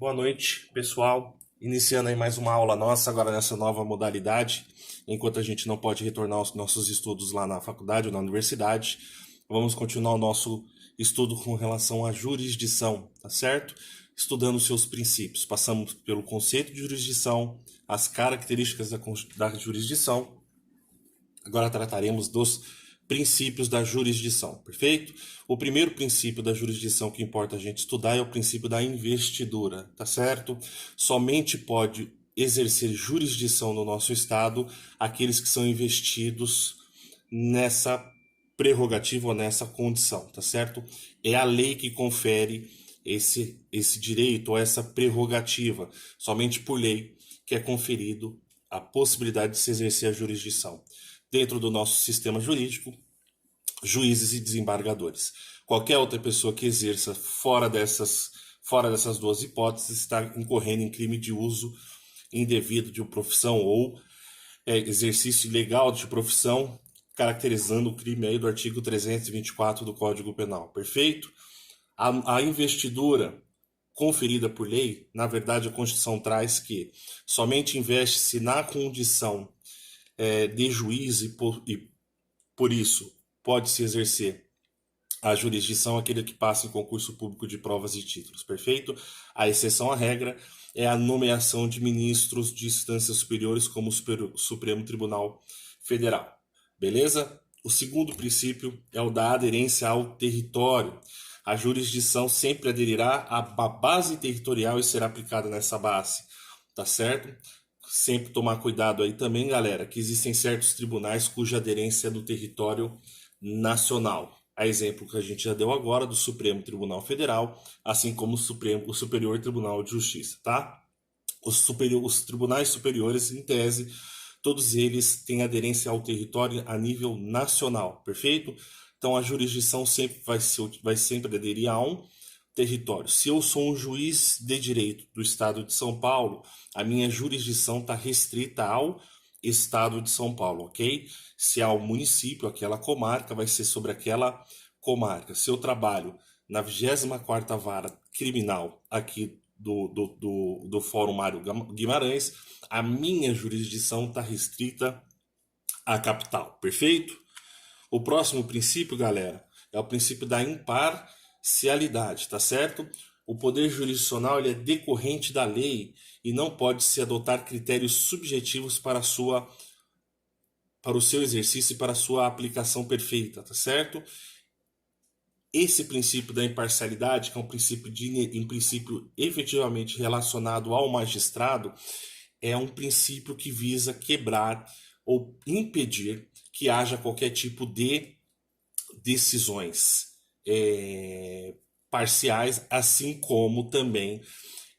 Boa noite, pessoal. Iniciando aí mais uma aula nossa, agora nessa nova modalidade. Enquanto a gente não pode retornar aos nossos estudos lá na faculdade ou na universidade, vamos continuar o nosso estudo com relação à jurisdição, tá certo? Estudando seus princípios. Passamos pelo conceito de jurisdição, as características da jurisdição. Agora trataremos dos princípios da jurisdição, perfeito? O primeiro princípio da jurisdição que importa a gente estudar é o princípio da investidura, tá certo? Somente pode exercer jurisdição no nosso estado aqueles que são investidos nessa prerrogativa ou nessa condição, tá certo? É a lei que confere esse direito ou essa prerrogativa, somente por lei que é conferido a possibilidade de se exercer a jurisdição. Dentro do nosso sistema jurídico, juízes e desembargadores. Qualquer outra pessoa que exerça fora dessas duas hipóteses está incorrendo em crime de uso indevido de uma profissão ou exercício ilegal de profissão, caracterizando o crime aí do artigo 324 do Código Penal. Perfeito? A investidura conferida por lei, na verdade a Constituição traz que somente investe-se na condição de juiz e por isso pode-se exercer a jurisdição aquele que passa em concurso público de provas e títulos, perfeito? A exceção à regra é a nomeação de ministros de instâncias superiores como o Supremo Tribunal Federal, beleza? O segundo princípio é o da aderência ao território. A jurisdição sempre aderirá à base territorial e será aplicada nessa base, tá certo? Sempre tomar cuidado aí também, galera, que existem certos tribunais cuja aderência é do território nacional. A exemplo que a gente já deu agora do Supremo Tribunal Federal, assim como o Superior Tribunal de Justiça, tá? Os tribunais superiores, em tese, todos eles têm aderência ao território a nível nacional, perfeito? Então a jurisdição sempre vai sempre aderir a um território. Se eu sou um juiz de direito do estado de São Paulo, a minha jurisdição está restrita ao estado de São Paulo, ok? Se ao município, aquela comarca, vai ser sobre aquela comarca. Se eu trabalho na 24ª Vara Criminal aqui do Fórum Mário Guimarães, a minha jurisdição está restrita à capital, perfeito? O próximo princípio, galera, é o princípio da imparcialidade, tá certo? O poder jurisdicional ele é decorrente da lei e não pode se adotar critérios subjetivos para o seu exercício e para a sua aplicação perfeita, tá certo? Esse princípio da imparcialidade, que é um princípio efetivamente relacionado ao magistrado, é um princípio que visa quebrar ou impedir que haja qualquer tipo de decisões parciais, assim como também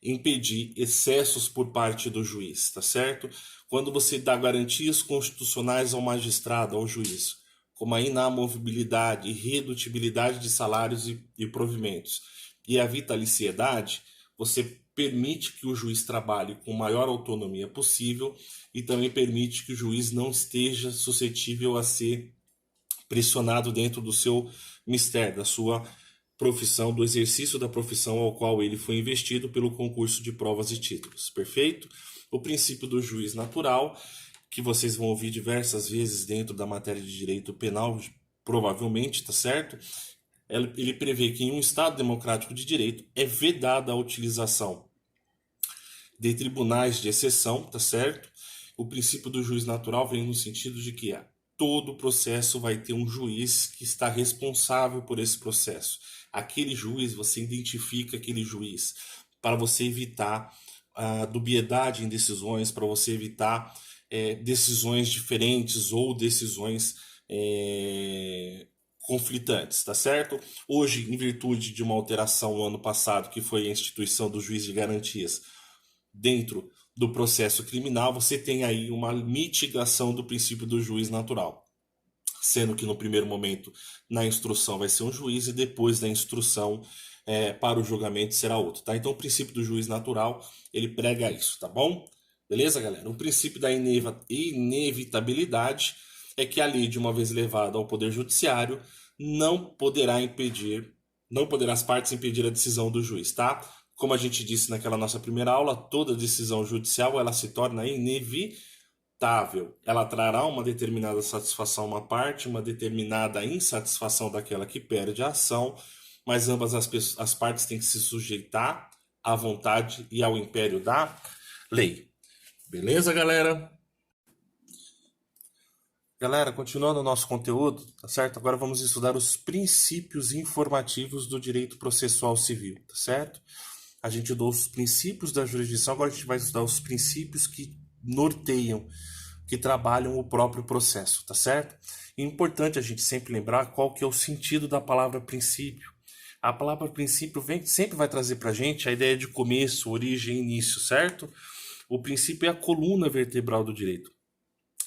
impedir excessos por parte do juiz, tá certo? Quando você dá garantias constitucionais ao magistrado, ao juiz, como a inamovibilidade e redutibilidade de salários e provimentos, e a vitaliciedade, você permite que o juiz trabalhe com maior autonomia possível e também permite que o juiz não esteja suscetível a ser pressionado dentro do seu mistério, da sua profissão, do exercício da profissão ao qual ele foi investido pelo concurso de provas e títulos, perfeito? O princípio do juiz natural, que vocês vão ouvir diversas vezes dentro da matéria de direito penal, provavelmente, tá certo? Ele prevê que em um Estado democrático de direito é vedada a utilização de tribunais de exceção, tá certo? O princípio do juiz natural vem no sentido de que todo processo vai ter um juiz que está responsável por esse processo. Aquele juiz, você identifica aquele juiz para você evitar dubiedade em decisões, para você evitar decisões diferentes ou decisões conflitantes, tá certo? Hoje, em virtude de uma alteração no ano passado, que foi a instituição do juiz de garantias dentro do processo criminal, você tem aí uma mitigação do princípio do juiz natural, sendo que no primeiro momento na instrução vai ser um juiz e depois da instrução para o julgamento será outro, tá? Então o princípio do juiz natural, ele prega isso, tá bom? Beleza, galera? O princípio da inevitabilidade é que a lei, de uma vez levada ao poder judiciário, não poderá as partes impedir a decisão do juiz, tá? Como a gente disse naquela nossa primeira aula, toda decisão judicial ela se torna inevitável. Ela trará uma determinada satisfação a uma parte, uma determinada insatisfação daquela que perde a ação, mas ambas as partes têm que se sujeitar à vontade e ao império da lei. Beleza, galera? Galera, continuando o nosso conteúdo, tá certo? Agora vamos estudar os princípios informativos do direito processual civil, tá certo? A gente estudou os princípios da jurisdição, agora a gente vai estudar os princípios que norteiam, que trabalham o próprio processo, tá certo? É importante a gente sempre lembrar qual que é o sentido da palavra princípio. A palavra princípio sempre vai trazer pra gente a ideia de começo, origem e início, certo? O princípio é a coluna vertebral do direito.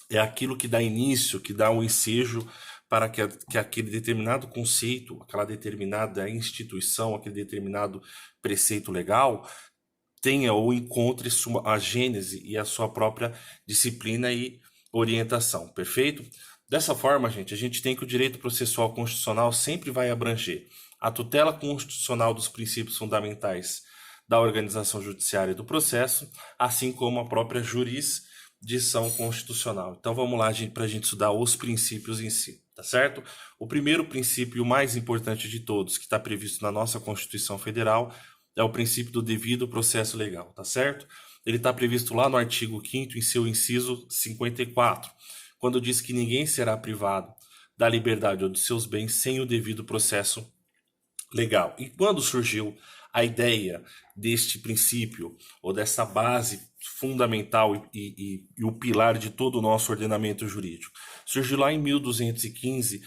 É aquilo que dá início, que dá um ensejo para que aquele determinado conceito, aquela determinada instituição, aquele determinado preceito legal tenha ou encontre a gênese e a sua própria disciplina e orientação, perfeito? Dessa forma, gente, a gente tem que o direito processual constitucional sempre vai abranger a tutela constitucional dos princípios fundamentais da organização judiciária e do processo, assim como a própria jurisdição constitucional. Então vamos lá para a gente estudar os princípios em si, tá certo? O primeiro princípio e o mais importante de todos, que está previsto na nossa Constituição Federal, é o princípio do devido processo legal, tá certo? Ele está previsto lá no artigo 5º, em seu inciso 54, quando diz que ninguém será privado da liberdade ou de seus bens sem o devido processo legal. E quando surgiu a ideia deste princípio, ou dessa base fundamental e o pilar de todo o nosso ordenamento jurídico? Surgiu lá em 1215,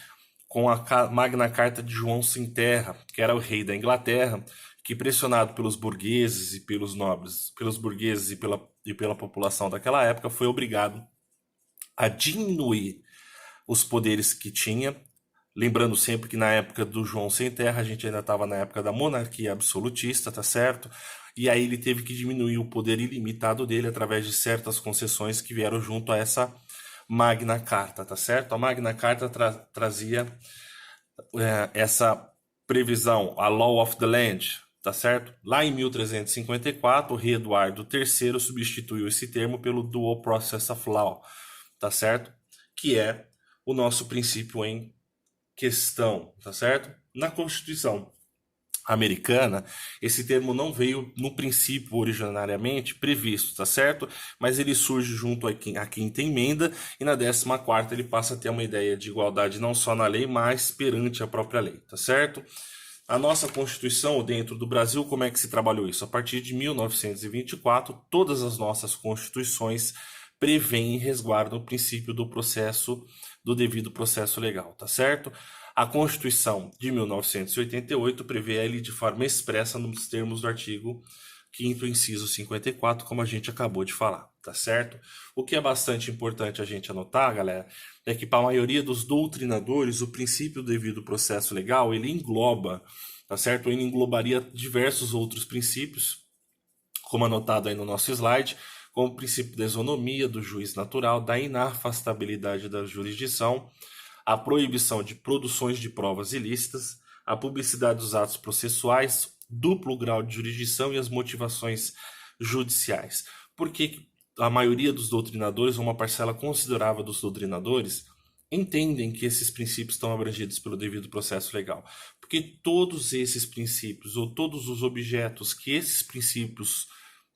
com a Magna Carta de João Sem Terra, que era o rei da Inglaterra, que pressionado pelos burgueses e pelos nobres, pelos burgueses e pela população daquela época, foi obrigado a diminuir os poderes que tinha. Lembrando sempre que na época do João Sem Terra, a gente ainda estava na época da monarquia absolutista, tá certo? E aí ele teve que diminuir o poder ilimitado dele através de certas concessões que vieram junto a essa Magna Carta, tá certo? A Magna Carta trazia essa previsão, a Law of the Land, tá certo? Lá em 1354, o rei Eduardo III substituiu esse termo pelo Dual Process of Law, tá certo? Que é o nosso princípio em questão, tá certo? Na Constituição americana, esse termo não veio no princípio originariamente previsto, tá certo? Mas ele surge junto à quinta emenda e na 14ª ele passa a ter uma ideia de igualdade não só na lei, mas perante a própria lei, tá certo? A nossa Constituição dentro do Brasil, como é que se trabalhou isso? A partir de 1924, todas as nossas constituições prevêem e resguardam o princípio do processo, do devido processo legal, tá certo? A Constituição de 1988 prevê ele de forma expressa nos termos do artigo 5º, inciso 54, como a gente acabou de falar, tá certo? O que é bastante importante a gente anotar, galera, é que para a maioria dos doutrinadores, o princípio do devido processo legal, ele engloba, tá certo? Ele englobaria diversos outros princípios, como anotado aí no nosso slide, como o princípio da isonomia, do juiz natural, da inafastabilidade da jurisdição, a proibição de produções de provas ilícitas, a publicidade dos atos processuais, duplo grau de jurisdição e as motivações judiciais. Por que a maioria dos doutrinadores, ou uma parcela considerável dos doutrinadores, entendem que esses princípios estão abrangidos pelo devido processo legal? Porque todos esses princípios, ou todos os objetos que esses princípios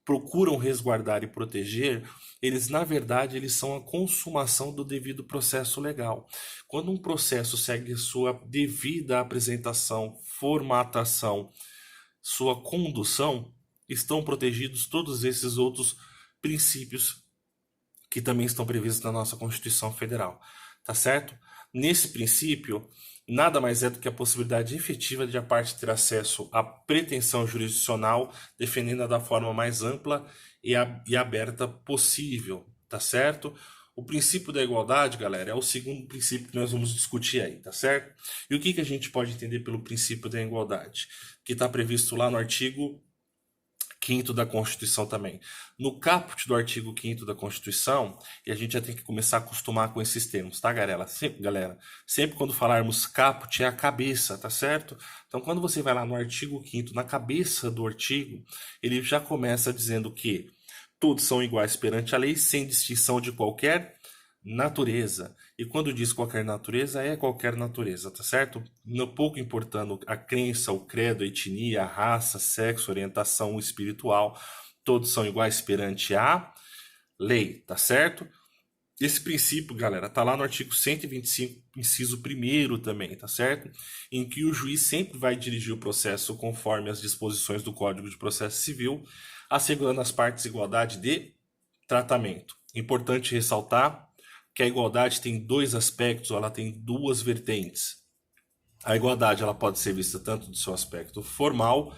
procuram resguardar e proteger, eles na verdade eles são a consumação do devido processo legal. Quando um processo segue sua devida apresentação, formatação, sua condução, estão protegidos todos esses outros princípios que também estão previstos na nossa Constituição Federal, tá certo? Nesse princípio, nada mais é do que a possibilidade efetiva de a parte ter acesso à pretensão jurisdicional, defendendo-a da forma mais ampla e aberta possível, tá certo? O princípio da igualdade, galera, é o segundo princípio que nós vamos discutir aí, tá certo? E o que a gente pode entender pelo princípio da igualdade? Que está previsto lá no artigo 5º da Constituição também. No caput do artigo 5º da Constituição, e a gente já tem que começar a acostumar com esses termos, tá, galera? Sempre quando falarmos caput é a cabeça, tá certo? Então, quando você vai lá no artigo 5º, na cabeça do artigo, ele já começa dizendo que todos são iguais perante a lei, sem distinção de qualquer natureza. E quando diz qualquer natureza, é qualquer natureza, tá certo? Não pouco importando a crença, o credo, a etnia, a raça, sexo, orientação espiritual, todos são iguais perante a lei, tá certo? Esse princípio, galera, tá lá no artigo 125, inciso 1º também, tá certo? Em que o juiz sempre vai dirigir o processo conforme as disposições do Código de Processo Civil, assegurando às partes igualdade de tratamento. Importante ressaltar que a igualdade tem dois aspectos, ou ela tem duas vertentes. A igualdade ela pode ser vista tanto do seu aspecto formal,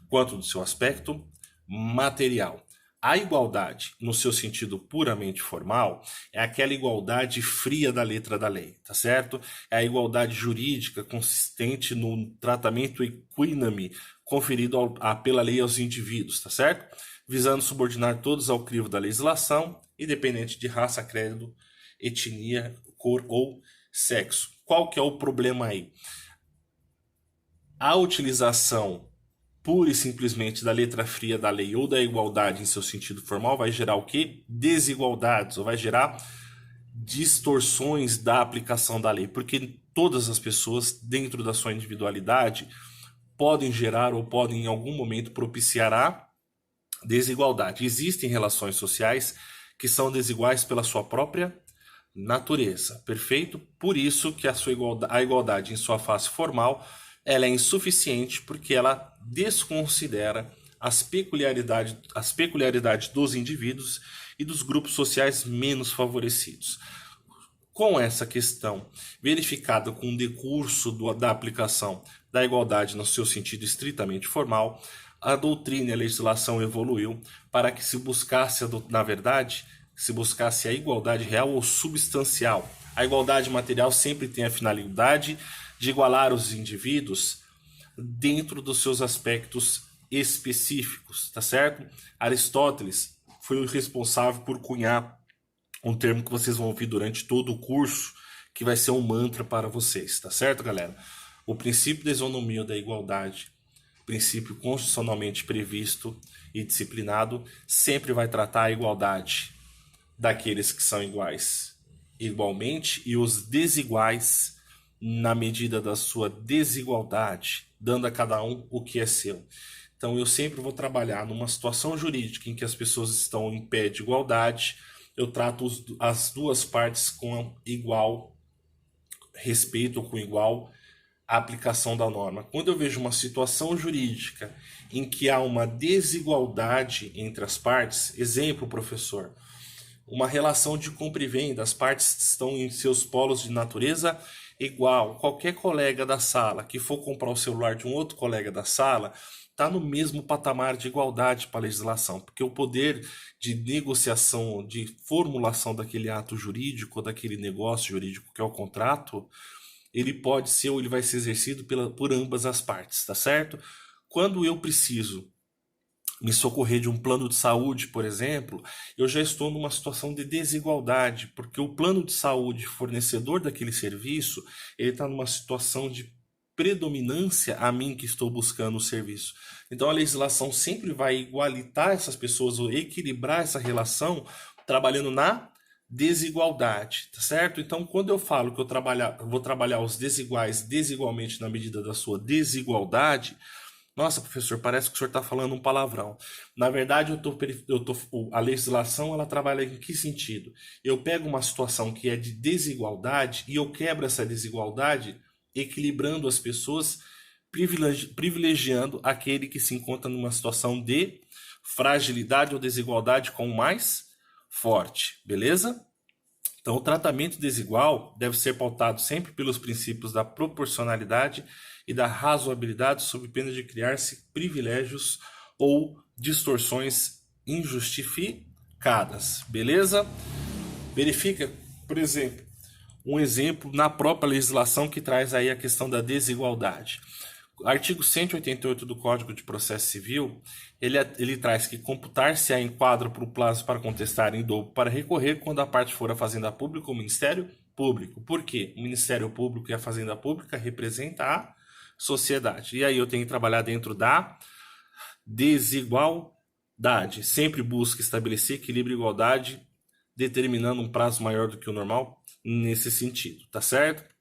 quanto do seu aspecto material. A igualdade, no seu sentido puramente formal, é aquela igualdade fria da letra da lei, tá certo? É a igualdade jurídica consistente no tratamento equínime conferido pela lei aos indivíduos, tá certo? Visando subordinar todos ao crivo da legislação, independente de raça, credo, etnia, cor ou sexo. Qual que é o problema aí? A utilização pura e simplesmente da letra fria da lei ou da igualdade em seu sentido formal vai gerar o quê? Desigualdades, ou vai gerar distorções da aplicação da lei, porque todas as pessoas, dentro da sua individualidade, podem gerar ou podem em algum momento propiciar a desigualdade. Existem relações sociais que são desiguais pela sua própria natureza, perfeito? Por isso que a igualdade em sua face formal ela é insuficiente porque ela desconsidera as peculiaridades dos indivíduos e dos grupos sociais menos favorecidos. Com essa questão verificada com o decurso da aplicação da igualdade no seu sentido estritamente formal, a doutrina e a legislação evoluiu para que se buscasse a igualdade real ou substancial. A igualdade material sempre tem a finalidade de igualar os indivíduos dentro dos seus aspectos específicos, tá certo? Aristóteles foi o responsável por cunhar um termo que vocês vão ouvir durante todo o curso, que vai ser um mantra para vocês, tá certo, galera? O princípio da isonomia ou da igualdade, princípio constitucionalmente previsto e disciplinado, sempre vai tratar a igualdade daqueles que são iguais igualmente e os desiguais na medida da sua desigualdade, dando a cada um o que é seu. Então eu sempre vou trabalhar numa situação jurídica em que as pessoas estão em pé de igualdade, eu trato as duas partes com igual respeito ou com igual aplicação da norma. Quando eu vejo uma situação jurídica em que há uma desigualdade entre as partes, exemplo, professor, uma relação de compra e venda, as partes estão em seus polos de natureza igual. Qualquer colega da sala que for comprar o celular de um outro colega da sala está no mesmo patamar de igualdade para a legislação, porque o poder de negociação, de formulação daquele ato jurídico, daquele negócio jurídico que é o contrato, ele pode ser ou ele vai ser exercido por ambas as partes, tá certo? Quando eu preciso me socorrer de um plano de saúde, por exemplo, eu já estou numa situação de desigualdade, porque o plano de saúde fornecedor daquele serviço, ele está numa situação de predominância a mim que estou buscando o serviço. Então a legislação sempre vai igualitar essas pessoas ou equilibrar essa relação trabalhando na desigualdade, tá certo? Então quando eu falo que vou trabalhar os desiguais desigualmente na medida da sua desigualdade, nossa, professor, parece que o senhor está falando um palavrão. Na verdade, a legislação ela trabalha em que sentido? Eu pego uma situação que é de desigualdade e eu quebro essa desigualdade equilibrando as pessoas, privilegiando aquele que se encontra numa situação de fragilidade ou desigualdade com o mais forte, beleza? Então, o tratamento desigual deve ser pautado sempre pelos princípios da proporcionalidade e da razoabilidade, sob pena de criar-se privilégios ou distorções injustificadas, beleza? Verifica, por exemplo, um exemplo na própria legislação que traz aí a questão da desigualdade. Artigo 188 do Código de Processo Civil, ele traz que computar-se-á em quadro para o prazo para contestar em dobro para recorrer quando a parte for a Fazenda Pública ou o Ministério Público. Por quê? O Ministério Público e a Fazenda Pública representam a sociedade. E aí eu tenho que trabalhar dentro da desigualdade. Sempre busca estabelecer equilíbrio e igualdade, determinando um prazo maior do que o normal nesse sentido, tá certo?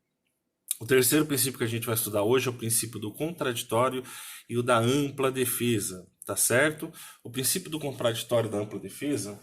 O terceiro princípio que a gente vai estudar hoje é o princípio do contraditório e o da ampla defesa, tá certo? O princípio do contraditório e da ampla defesa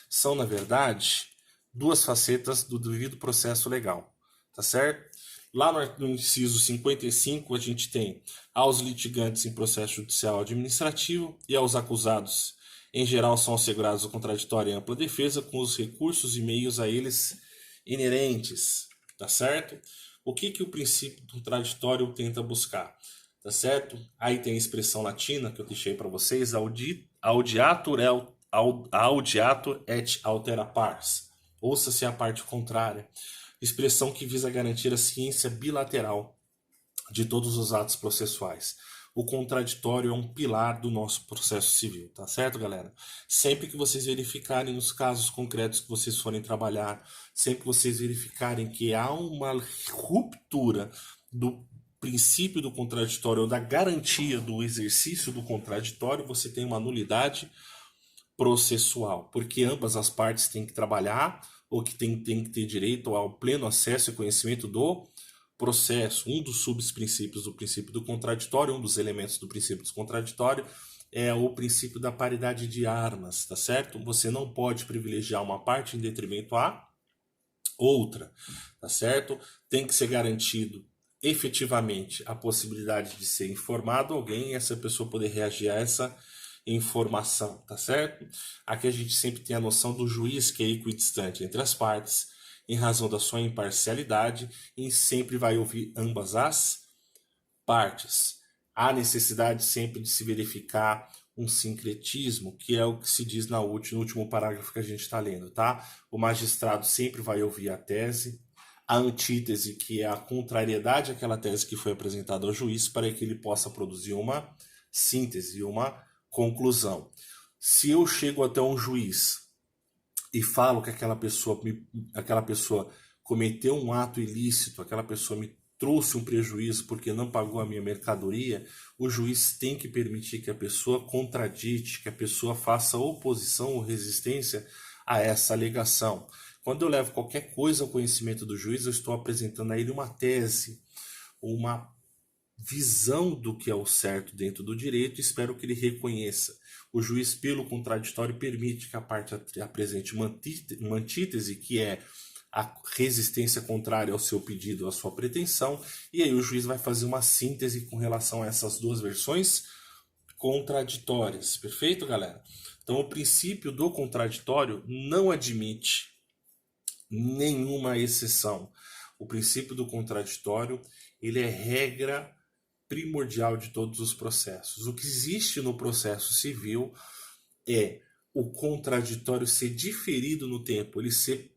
são, na verdade, duas facetas do devido processo legal, tá certo? Lá no inciso 55, a gente tem aos litigantes em processo judicial administrativo e aos acusados, em geral, são assegurados o contraditório e ampla defesa com os recursos e meios a eles inerentes, tá certo? O que o princípio do contraditório tenta buscar? Tá certo? Aí tem a expressão latina que eu deixei para vocês, audiatur et altera pars. Ouça-se a parte contrária. Expressão que visa garantir a ciência bilateral de todos os atos processuais. O contraditório é um pilar do nosso processo civil, tá certo, galera? Sempre que vocês verificarem nos casos concretos que vocês forem trabalhar, sempre que vocês verificarem que há uma ruptura do princípio do contraditório ou da garantia do exercício do contraditório, você tem uma nulidade processual, porque ambas as partes têm que trabalhar ou que tem que ter direito ao pleno acesso e conhecimento do processo. Um dos subprincípios do princípio do contraditório, um dos elementos do princípio do contraditório é o princípio da paridade de armas, tá certo? Você não pode privilegiar uma parte em detrimento à outra, tá certo? Tem que ser garantido efetivamente a possibilidade de ser informado alguém e essa pessoa poder reagir a essa informação, tá certo? Aqui a gente sempre tem a noção do juiz que é equidistante entre as partes, em razão da sua imparcialidade, e sempre vai ouvir ambas as partes. Há necessidade sempre de se verificar um sincretismo, que é o que se diz no último parágrafo que a gente está lendo, tá? O magistrado sempre vai ouvir a tese, a antítese, que é a contrariedade àquela tese que foi apresentada ao juiz, para que ele possa produzir uma síntese, uma conclusão. Se eu chego até um juiz e falo que aquela pessoa cometeu um ato ilícito, aquela pessoa me trouxe um prejuízo porque não pagou a minha mercadoria, o juiz tem que permitir que a pessoa contradite, que a pessoa faça oposição ou resistência a essa alegação. Quando eu levo qualquer coisa ao conhecimento do juiz, eu estou apresentando a ele uma tese, uma visão do que é o certo dentro do direito, espero que ele reconheça. O juiz, pelo contraditório, permite que a parte apresente uma antítese, que é a resistência contrária ao seu pedido, à sua pretensão, e aí o juiz vai fazer uma síntese com relação a essas duas versões contraditórias. Perfeito, galera? Então, o princípio do contraditório não admite nenhuma exceção. O princípio do contraditório, ele é regra primordial de todos os processos. O que existe no processo civil é o contraditório ser diferido no tempo, ele ser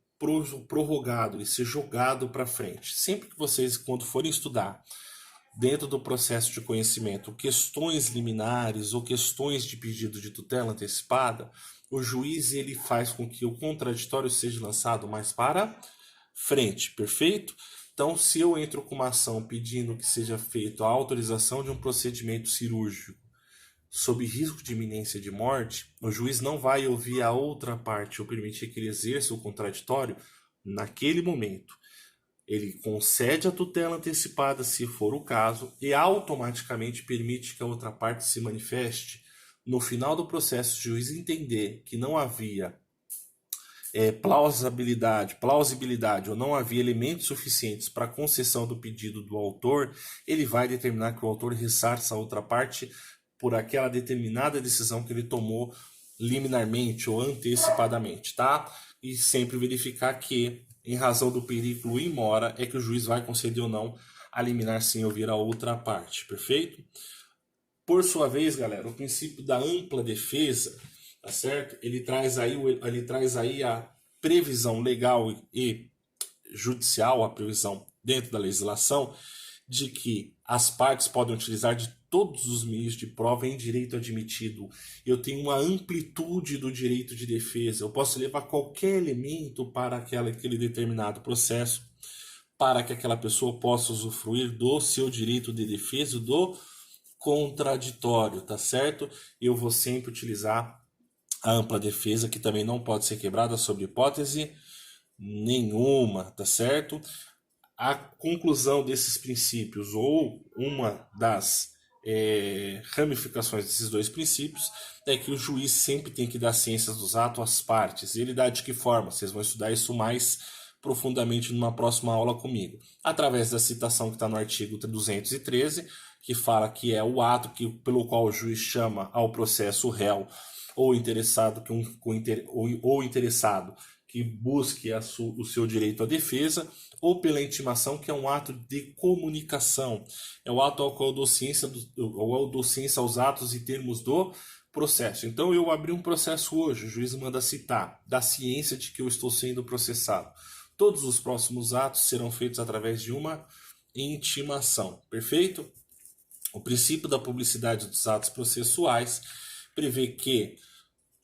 prorrogado, ele ser jogado para frente. Sempre que vocês, quando forem estudar dentro do processo de conhecimento questões liminares ou questões de pedido de tutela antecipada, o juiz ele faz com que o contraditório seja lançado mais para frente, perfeito? Então, se eu entro com uma ação pedindo que seja feita a autorização de um procedimento cirúrgico sob risco de iminência de morte, o juiz não vai ouvir a outra parte ou permitir que ele exerça o contraditório naquele momento. Ele concede a tutela antecipada, se for o caso, e automaticamente permite que a outra parte se manifeste. No final do processo, o juiz entender que não havia plausibilidade ou não havia elementos suficientes para a concessão do pedido do autor, ele vai determinar que o autor ressarça a outra parte por aquela determinada decisão que ele tomou liminarmente ou antecipadamente, tá? E sempre verificar que, em razão do perigo in mora, é que o juiz vai conceder ou não a liminar sem ouvir a outra parte, perfeito? Por sua vez, galera, o princípio da ampla defesa, tá certo? Ele traz aí a previsão legal e judicial, a previsão dentro da legislação, de que as partes podem utilizar de todos os meios de prova em direito admitido. Eu tenho uma amplitude do direito de defesa. Eu posso levar qualquer elemento para aquele determinado processo, para que aquela pessoa possa usufruir do seu direito de defesa, do contraditório, tá certo? Eu vou sempre utilizar a ampla defesa, que também não pode ser quebrada sob hipótese nenhuma, tá certo? A conclusão desses princípios, ou uma das ramificações desses dois princípios, é que o juiz sempre tem que dar ciências dos atos às partes. E ele dá de que forma? Vocês vão estudar isso mais profundamente numa próxima aula comigo. Através da citação que está no artigo 213, que fala que é o ato pelo qual o juiz chama ao processo o réu ou interessado ou interessado que busque o seu direito à defesa, ou pela intimação, que é um ato de comunicação. É o ato ao qual eu dou ciência aos atos e termos do processo. Então eu abri um processo hoje, o juiz manda citar, da ciência de que eu estou sendo processado. Todos os próximos atos serão feitos através de uma intimação. Perfeito? O princípio da publicidade dos atos processuais prevê que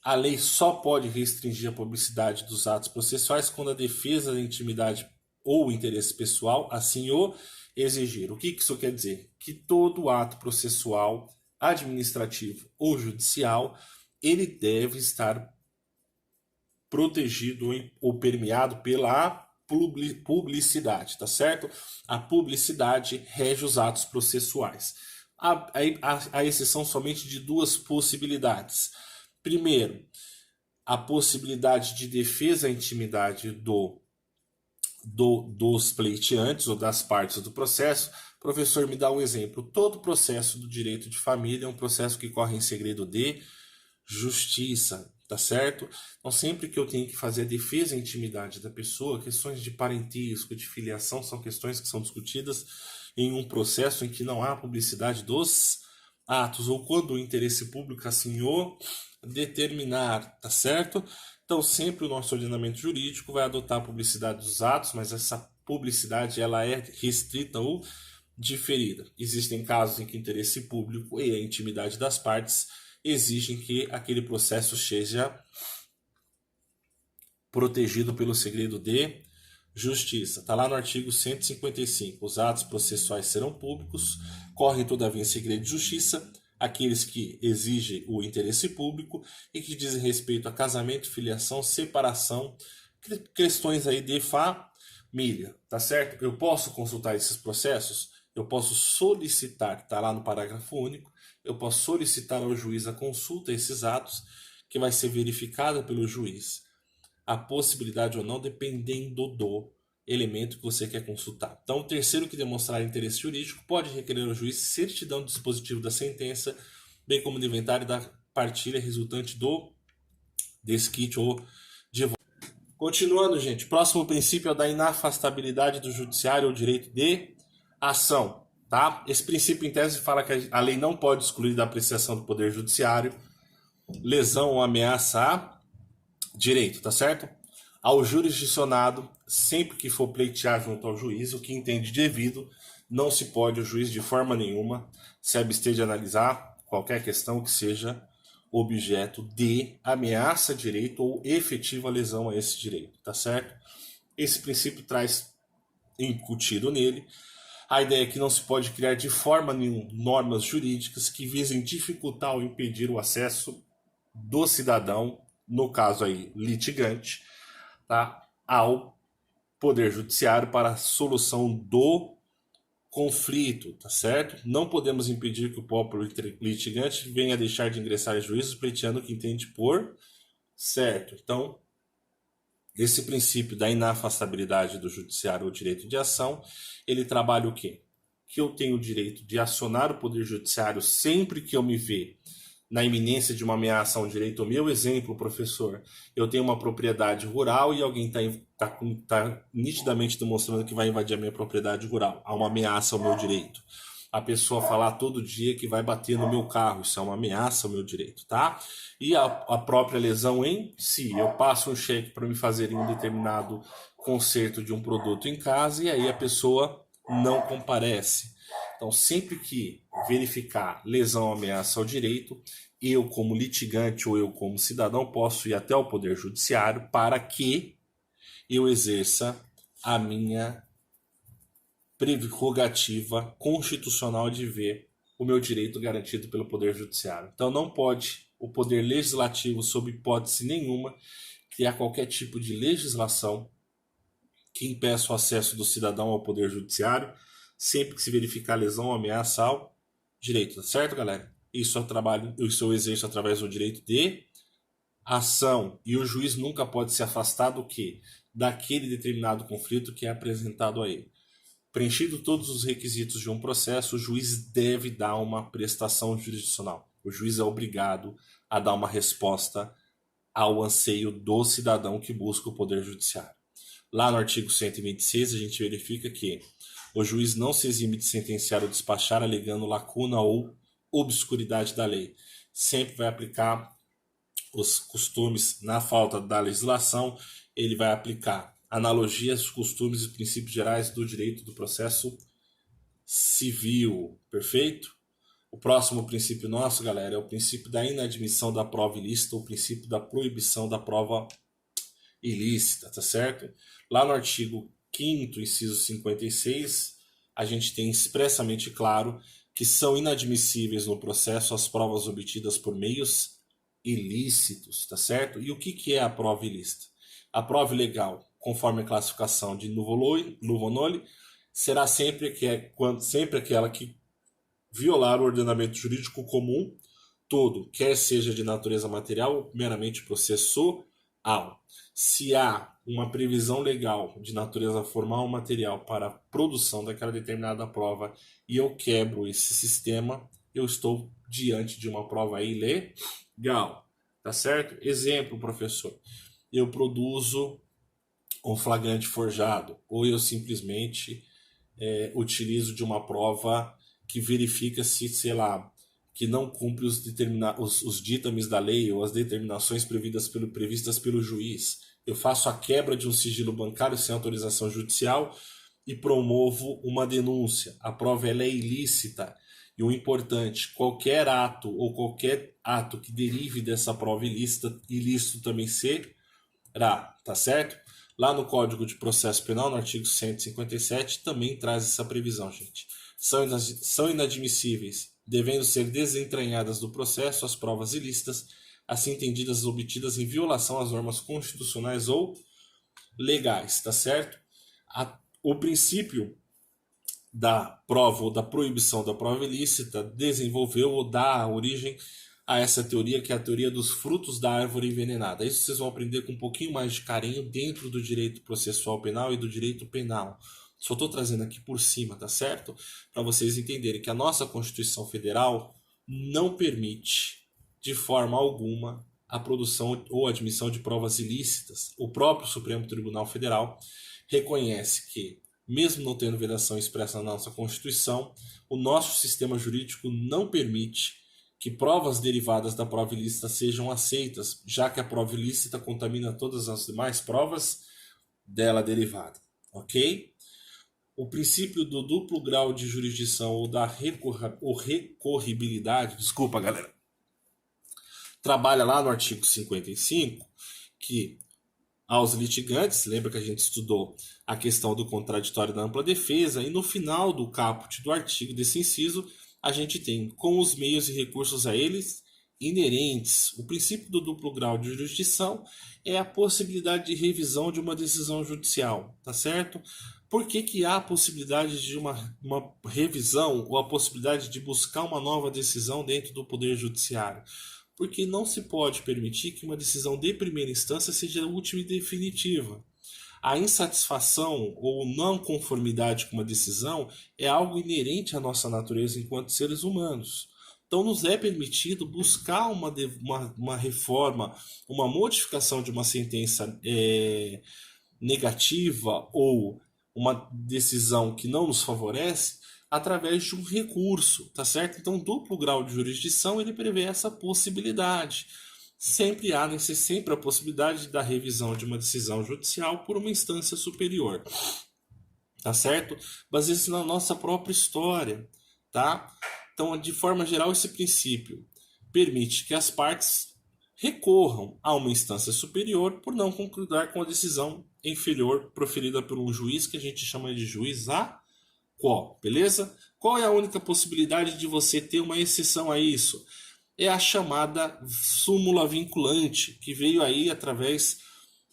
a lei só pode restringir a publicidade dos atos processuais quando a defesa da intimidade ou interesse pessoal assim o exigir. O que isso quer dizer? Que todo ato processual, administrativo ou judicial, ele deve estar protegido ou permeado pela publicidade, tá certo? A publicidade rege os atos processuais. A exceção somente de duas possibilidades. Primeiro, a possibilidade de defesa à intimidade dos pleiteantes ou das partes do processo. Professor, me dá um exemplo. Todo processo do direito de família é um processo que corre em segredo de justiça, tá certo? Então, sempre que eu tenho que fazer a defesa à intimidade da pessoa, questões de parentesco, de filiação, são questões que são discutidas em um processo em que não há publicidade dos atos, ou quando o interesse público assim o determinar, tá certo? Então, sempre o nosso ordenamento jurídico vai adotar a publicidade dos atos, mas essa publicidade ela é restrita ou diferida. Existem casos em que o interesse público e a intimidade das partes exigem que aquele processo seja protegido pelo segredo de justiça. Está lá no artigo 155. Os atos processuais serão públicos, correm todavia em segredo de justiça aqueles que exigem o interesse público e que dizem respeito a casamento, filiação, separação, questões aí de família, tá certo? Eu posso consultar esses processos, eu posso solicitar, tá lá no parágrafo único, eu posso solicitar ao juiz a consulta a esses atos, que vai ser verificada pelo juiz a possibilidade ou não, dependendo do elemento que você quer consultar. Então, o terceiro que demonstrar interesse jurídico pode requerer ao juiz certidão do dispositivo da sentença, bem como do inventário da partilha resultante do desquite ou divórcio. Continuando, gente, próximo princípio é o da inafastabilidade do judiciário ou direito de ação. Tá? Esse princípio, em tese, fala que a lei não pode excluir da apreciação do poder judiciário lesão ou ameaça a direito, tá certo? Ao jurisdicionado, sempre que for pleitear junto ao juiz, o que entende devido, não se pode o juiz de forma nenhuma se abster de analisar qualquer questão que seja objeto de ameaça a direito ou efetiva lesão a esse direito, tá certo? Esse princípio traz incutido nele a ideia é que não se pode criar de forma nenhuma normas jurídicas que visem dificultar ou impedir o acesso do cidadão, no caso aí litigante, tá, ao poder judiciário para a solução do conflito, tá certo? Não podemos impedir que o próprio litigante venha deixar de ingressar em juízos pleiteando o que entende por certo. Então, esse princípio da inafastabilidade do judiciário ou direito de ação, ele trabalha o quê? Que eu tenho o direito de acionar o poder judiciário sempre que eu me ver na iminência de uma ameaça a um direito meu. Exemplo, professor, eu tenho uma propriedade rural e alguém tá nitidamente demonstrando que vai invadir a minha propriedade rural. Há uma ameaça ao meu direito. A pessoa falar todo dia que vai bater no meu carro, isso é uma ameaça ao meu direito, tá? E a própria lesão em si, eu passo um cheque para me fazerem um determinado conserto de um produto em casa e aí a pessoa não comparece. Então, sempre que verificar lesão ou ameaça ao direito, eu, como litigante ou eu, como cidadão, posso ir até o Poder Judiciário para que eu exerça a minha prerrogativa constitucional de ver o meu direito garantido pelo Poder Judiciário. Então, não pode o Poder Legislativo, sob hipótese nenhuma, criar qualquer tipo de legislação que impeça o acesso do cidadão ao Poder Judiciário, sempre que se verificar lesão ou ameaça ao direito, tá certo, galera? Isso eu trabalho, isso eu exerço através do direito de ação, e o juiz nunca pode se afastar do que? Daquele determinado conflito que é apresentado a ele. Preenchido todos os requisitos de um processo, o juiz deve dar uma prestação jurisdicional. O juiz é obrigado a dar uma resposta ao anseio do cidadão que busca o Poder Judiciário. Lá no artigo 126, a gente verifica que o juiz não se exime de sentenciar ou despachar alegando lacuna ou obscuridade da lei. Sempre vai aplicar os costumes na falta da legislação, ele vai aplicar analogias, costumes e princípios gerais do direito do processo civil. Perfeito? O próximo princípio nosso, galera, é o princípio da inadmissão da prova ilícita, o princípio da proibição da prova ilícita, tá certo? Lá no artigo 5º, inciso 56, a gente tem expressamente claro que são inadmissíveis no processo as provas obtidas por meios ilícitos, tá certo? E o que é a prova ilícita? A prova ilegal, conforme a classificação de Nuvonoli, será sempre aquela que violar o ordenamento jurídico comum todo, quer seja de natureza material ou meramente processual. Se há uma previsão legal de natureza formal ou material para a produção daquela determinada prova e eu quebro esse sistema, eu estou diante de uma prova ilegal, tá certo? Exemplo, professor, eu produzo um flagrante forjado ou eu simplesmente utilizo de uma prova que verifica se, sei lá, que não cumpre os ditames da lei ou as determinações previstas pelo juiz. Eu faço a quebra de um sigilo bancário sem autorização judicial e promovo uma denúncia. A prova ela é ilícita. E o importante, qualquer ato ou qualquer ato que derive dessa prova ilícita, ilícito também será, tá certo? Lá no Código de Processo Penal, no artigo 157, também traz essa previsão, gente. São inadmissíveis, devendo ser desentranhadas do processo as provas ilícitas, assim entendidas obtidas em violação às normas constitucionais ou legais, tá certo? O princípio da prova ou da proibição da prova ilícita desenvolveu ou dá origem a essa teoria, que é a teoria dos frutos da árvore envenenada. Isso vocês vão aprender com um pouquinho mais de carinho dentro do direito processual penal e do direito penal. Só estou trazendo aqui por cima, tá certo? Para vocês entenderem que a nossa Constituição Federal não permite, de forma alguma, a produção ou admissão de provas ilícitas. O próprio Supremo Tribunal Federal reconhece que, mesmo não tendo vedação expressa na nossa Constituição, o nosso sistema jurídico não permite que provas derivadas da prova ilícita sejam aceitas, já que a prova ilícita contamina todas as demais provas dela derivada, ok? O princípio do duplo grau de jurisdição ou da recorribilidade, desculpa, galera, trabalha lá no artigo 55, que aos litigantes, lembra que a gente estudou a questão do contraditório da ampla defesa, e no final do caput do artigo desse inciso, a gente tem, com os meios e recursos a eles inerentes, o princípio do duplo grau de jurisdição é a possibilidade de revisão de uma decisão judicial, tá certo? Por que há a possibilidade de uma revisão ou a possibilidade de buscar uma nova decisão dentro do Poder Judiciário? Porque não se pode permitir que uma decisão de primeira instância seja a última e definitiva. A insatisfação ou não conformidade com uma decisão é algo inerente à nossa natureza enquanto seres humanos. Então, nos é permitido buscar uma reforma, uma modificação de uma sentença negativa ou uma decisão que não nos favorece através de um recurso, tá certo? Então, duplo grau de jurisdição, ele prevê essa possibilidade. Sempre a possibilidade da revisão de uma decisão judicial por uma instância superior. tá certo? Baseia-se na nossa própria história, tá? Então, de forma geral, esse princípio permite que as partes recorram a uma instância superior por não concordar com a decisão inferior proferida por um juiz que a gente chama de juiz a qual, beleza? Qual é a única possibilidade de você ter uma exceção a isso? É a chamada súmula vinculante, que veio aí através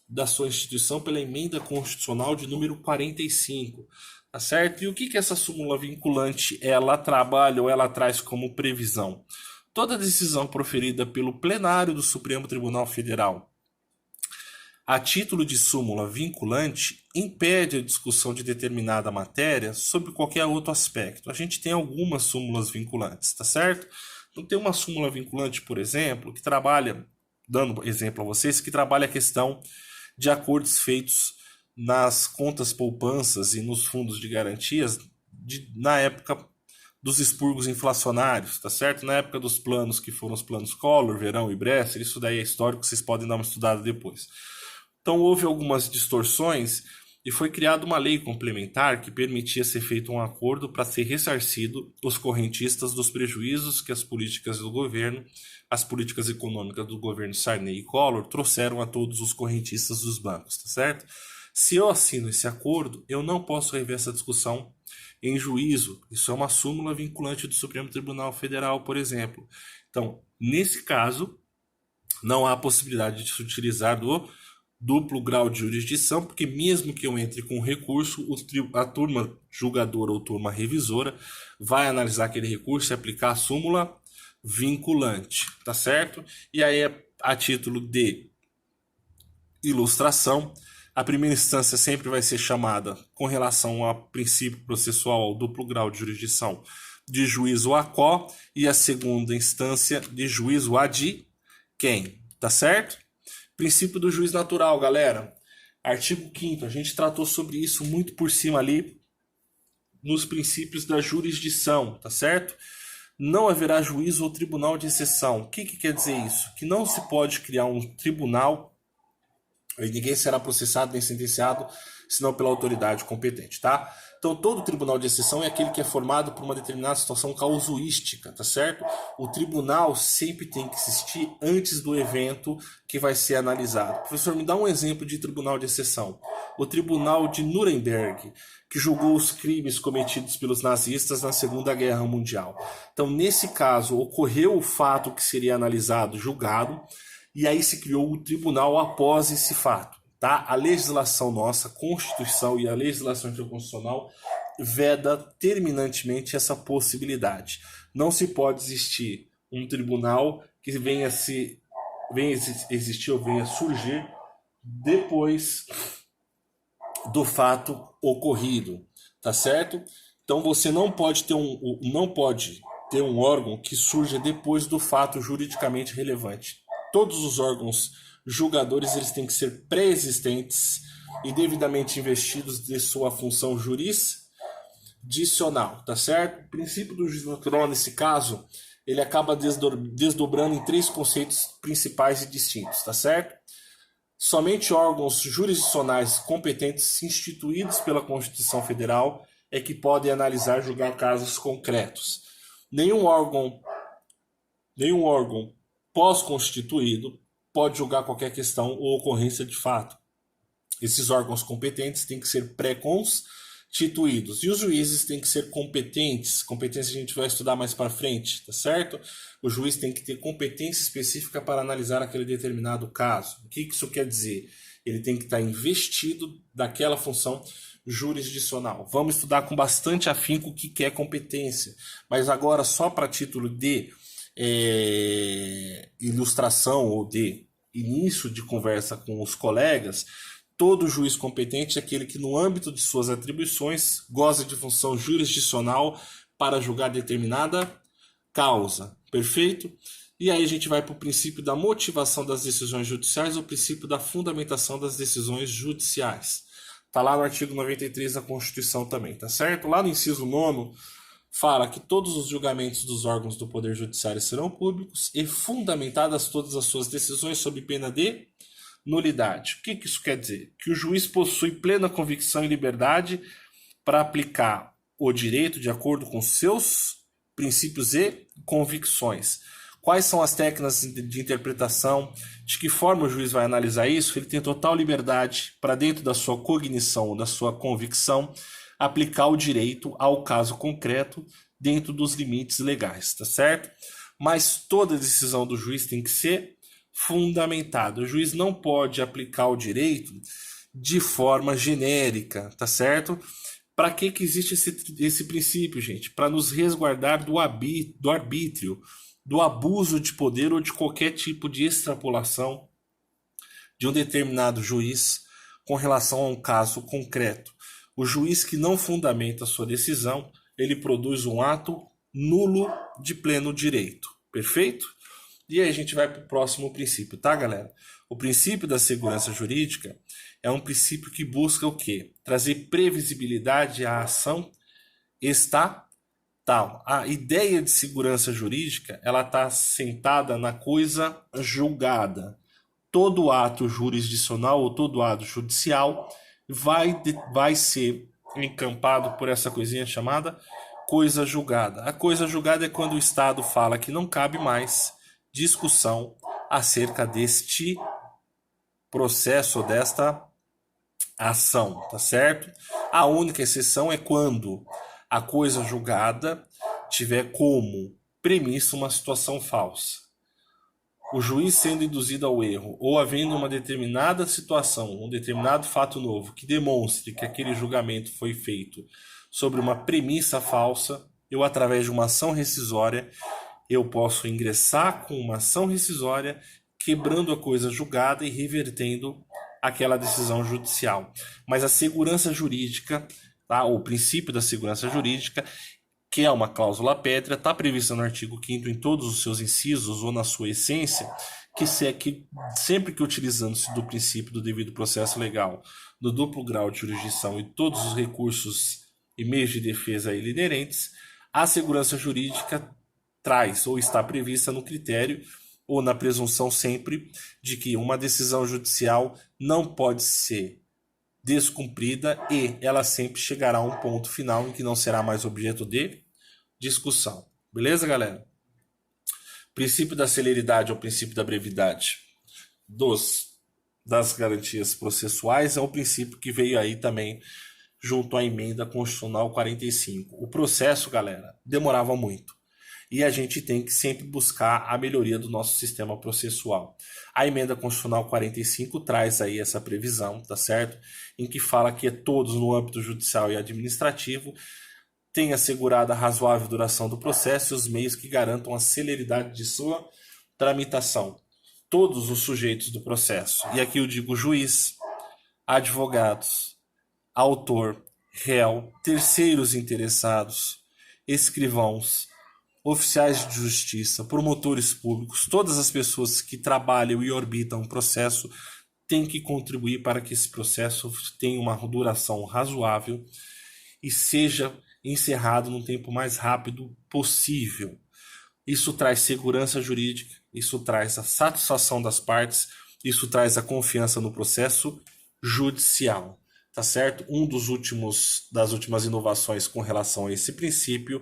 da sua instituição pela emenda constitucional de número 45, tá certo? E o que essa súmula vinculante ela trabalha ou ela traz como previsão? Toda decisão proferida pelo plenário do Supremo Tribunal Federal a título de súmula vinculante impede a discussão de determinada matéria sobre qualquer outro aspecto. A gente tem algumas súmulas vinculantes, tá certo? Então tem uma súmula vinculante, por exemplo, que trabalha, dando exemplo a vocês, que trabalha a questão de acordos feitos nas contas poupanças e nos fundos de garantias na época dos expurgos inflacionários, tá certo? Na época dos planos que foram os planos Collor, Verão e Bresser, isso daí é histórico, vocês podem dar uma estudada depois. Então houve algumas distorções e foi criada uma lei complementar que permitia ser feito um acordo para ser ressarcido os correntistas dos prejuízos que as políticas do governo, as políticas econômicas do governo Sarney e Collor trouxeram a todos os correntistas dos bancos, tá certo? Se eu assino esse acordo, eu não posso rever essa discussão em juízo. Isso é uma súmula vinculante do Supremo Tribunal Federal, por exemplo. Então, nesse caso, não há possibilidade de se utilizar do duplo grau de jurisdição, porque mesmo que eu entre com recurso, a turma julgadora ou turma revisora vai analisar aquele recurso e aplicar a súmula vinculante, tá certo? E aí, a título de ilustração, a primeira instância sempre vai ser chamada, com relação ao princípio processual ao duplo grau de jurisdição, de juízo a quo, e a segunda instância de juízo a de quem, tá certo? Princípio do juiz natural, galera. Artigo 5º, a gente tratou sobre isso muito por cima ali nos princípios da jurisdição, tá certo? Não haverá juízo ou tribunal de exceção. O que quer dizer isso? Que não se pode criar um tribunal e ninguém será processado nem sentenciado senão pela autoridade competente, tá? Então, todo tribunal de exceção é aquele que é formado por uma determinada situação causuística, tá certo? O tribunal sempre tem que existir antes do evento que vai ser analisado. Professor, me dá um exemplo de tribunal de exceção. O Tribunal de Nuremberg, que julgou os crimes cometidos pelos nazistas na Segunda Guerra Mundial. Então, nesse caso, ocorreu o fato que seria analisado, julgado, e aí se criou o tribunal após esse fato. Tá? A legislação nossa, a Constituição e a legislação interconstitucional veda terminantemente essa possibilidade. Não se pode existir um tribunal que venha existir ou venha surgir depois do fato ocorrido, tá certo? Então você não pode ter um órgão que surja depois do fato juridicamente relevante. Todos os órgãos julgadores eles têm que ser pré-existentes e devidamente investidos de sua função jurisdicional, tá certo? O princípio do juiz natural, nesse caso, ele acaba desdobrando em 3 conceitos principais e distintos, tá certo? Somente órgãos jurisdicionais competentes instituídos pela Constituição Federal é que podem analisar e julgar casos concretos. Nenhum órgão pós-constituído pode julgar qualquer questão ou ocorrência de fato. Esses órgãos competentes têm que ser pré-constituídos. E os juízes têm que ser competentes. Competência a gente vai estudar mais para frente, tá certo? O juiz tem que ter competência específica para analisar aquele determinado caso. O que isso quer dizer? Ele tem que estar investido daquela função jurisdicional. Vamos estudar com bastante afinco o que é competência. Mas agora, só para título de ilustração ou de início de conversa com os colegas, todo juiz competente é aquele que, no âmbito de suas atribuições, goza de função jurisdicional para julgar determinada causa. Perfeito? E aí a gente vai para o princípio da motivação das decisões judiciais, o princípio da fundamentação das decisões judiciais. Está lá no artigo 93 da Constituição também, tá certo? Lá no inciso 9º, fala que todos os julgamentos dos órgãos do Poder Judiciário serão públicos e fundamentadas todas as suas decisões sob pena de nulidade. O que isso quer dizer? Que o juiz possui plena convicção e liberdade para aplicar o direito de acordo com seus princípios e convicções. Quais são as técnicas de interpretação? De que forma o juiz vai analisar isso? Ele tem total liberdade para, dentro da sua cognição, da sua convicção, aplicar o direito ao caso concreto dentro dos limites legais, tá certo? Mas toda decisão do juiz tem que ser fundamentada. O juiz não pode aplicar o direito de forma genérica, tá certo? Para que existe esse princípio, gente? Para nos resguardar do arbítrio, do abuso de poder ou de qualquer tipo de extrapolação de um determinado juiz com relação a um caso concreto. O juiz que não fundamenta a sua decisão, ele produz um ato nulo de pleno direito. Perfeito? E aí a gente vai para o próximo princípio, tá, galera? O princípio da segurança jurídica é um princípio que busca o quê? Trazer previsibilidade à ação estatal. A ideia de segurança jurídica, ela está assentada na coisa julgada. Todo ato jurisdicional ou todo ato judicial vai ser encampado por essa coisinha chamada coisa julgada. A coisa julgada é quando o Estado fala que não cabe mais discussão acerca deste processo, desta ação, tá certo? A única exceção é quando a coisa julgada tiver como premissa uma situação falsa. O juiz sendo induzido ao erro ou havendo uma determinada situação, um determinado fato novo que demonstre que aquele julgamento foi feito sobre uma premissa falsa, eu, através de uma ação rescisória, eu posso ingressar com uma ação rescisória, quebrando a coisa julgada e revertendo aquela decisão judicial. Mas a segurança jurídica, tá? O princípio da segurança jurídica, que é uma cláusula pétrea, está prevista no artigo 5º em todos os seus incisos ou na sua essência, que sempre que utilizando-se do princípio do devido processo legal, do duplo grau de jurisdição e todos os recursos e meios de defesa a ele inerentes, a segurança jurídica traz ou está prevista no critério ou na presunção sempre de que uma decisão judicial não pode ser descumprida e ela sempre chegará a um ponto final em que não será mais objeto de discussão. Beleza, galera? Princípio da celeridade ou princípio da brevidade das garantias processuais é um princípio que veio aí também junto à emenda constitucional 45. O processo, galera, demorava muito. E a gente tem que sempre buscar a melhoria do nosso sistema processual. A emenda constitucional 45 traz aí essa previsão, tá certo? Em que fala que todos no âmbito judicial e administrativo têm assegurada a razoável duração do processo e os meios que garantam a celeridade de sua tramitação. Todos os sujeitos do processo, e aqui eu digo juiz, advogados, autor, réu, terceiros interessados, escrivãos, oficiais de justiça, promotores públicos, todas as pessoas que trabalham e orbitam o processo têm que contribuir para que esse processo tenha uma duração razoável e seja encerrado no tempo mais rápido possível. Isso traz segurança jurídica, isso traz a satisfação das partes, isso traz a confiança no processo judicial, tá certo? Das últimas inovações com relação a esse princípio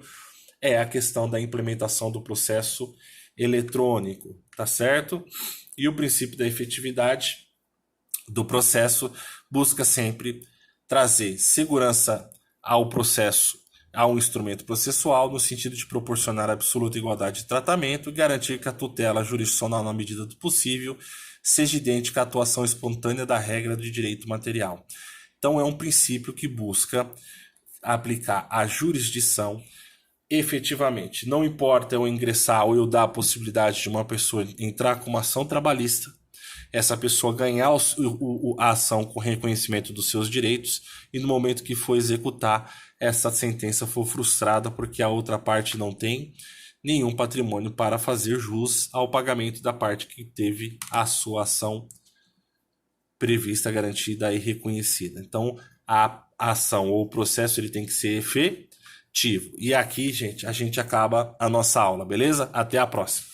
é a questão da implementação do processo eletrônico, tá certo? E o princípio da efetividade do processo busca sempre trazer segurança ao processo, ao instrumento processual, no sentido de proporcionar absoluta igualdade de tratamento e garantir que a tutela jurisdicional, na medida do possível, seja idêntica à atuação espontânea da regra de direito material. Então, é um princípio que busca aplicar a jurisdição efetivamente. Não importa eu ingressar ou eu dar a possibilidade de uma pessoa entrar com uma ação trabalhista, essa pessoa ganhar a ação com reconhecimento dos seus direitos e no momento que for executar, essa sentença for frustrada porque a outra parte não tem nenhum patrimônio para fazer jus ao pagamento da parte que teve a sua ação prevista, garantida e reconhecida. Então, a ação ou o processo ele tem que ser efetivo. E aqui, gente, a gente acaba a nossa aula, beleza? Até a próxima.